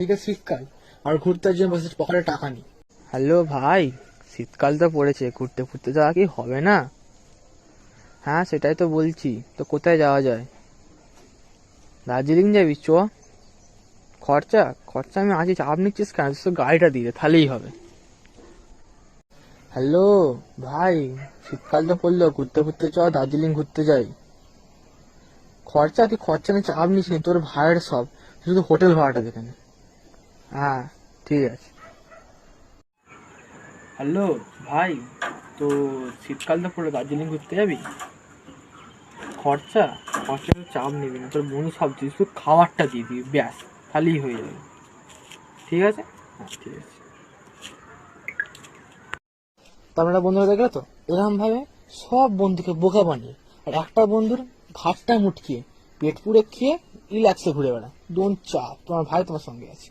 এদিকে শীতকাল আর ঘুরতে জন্য বসে পকেটে টাকা নেই। হ্যালো ভাই, শীতকাল তো পড়েছে, ঘুরতে ঘুরতে যাওয়া কি হবে না? হ্যাঁ সেটাই তো বলছি, তো কোথায় যাওয়া যায়? দার্জিলিং যাবি? চ। খরচা খরচা আমি আছি, চাপ নিচ্ছিস কেন? তুই তো গাড়িটা দিয়ে তাহলেই হবে। হ্যালো ভাই, শীতকাল তো পড়লো, ঘুরতে ঘুরতে চ, দার্জিলিং ঘুরতে যাই। খরচা তুই খরচা নিয়ে চাপ নিস নি, তোর ভাইয়ের সব, তুই শুধু হোটেল ভাড়াটা দেখে নে। হ্যাঁ ঠিক আছে। হ্যালো ভাই, তো শীতকাল তো পড়লো, দার্জিলিং ঘুরতে যাবি? খরচা খরচা তো চাপ নিবি না, তোর বন্ধু সব দিস, তুই খাবারটা দিয়ে দিবি ব্যাস, তাহলেই হয়ে যাবে। ঠিক আছে, হ্যাঁ ঠিক আছে। তোমরা বন্ধুরা দেখলে তো, এরকম ভাবে সব বন্ধুকে বোকা বানিয়ে আর একটা বন্ধুর ঘাটটা মুটকিয়ে পেট পুড়ে খেয়ে রিল্যাক্সে ঘুরে বেড়ায়। ডোন্ট চাপ, তোমার ভাই তোমার সঙ্গে আছে।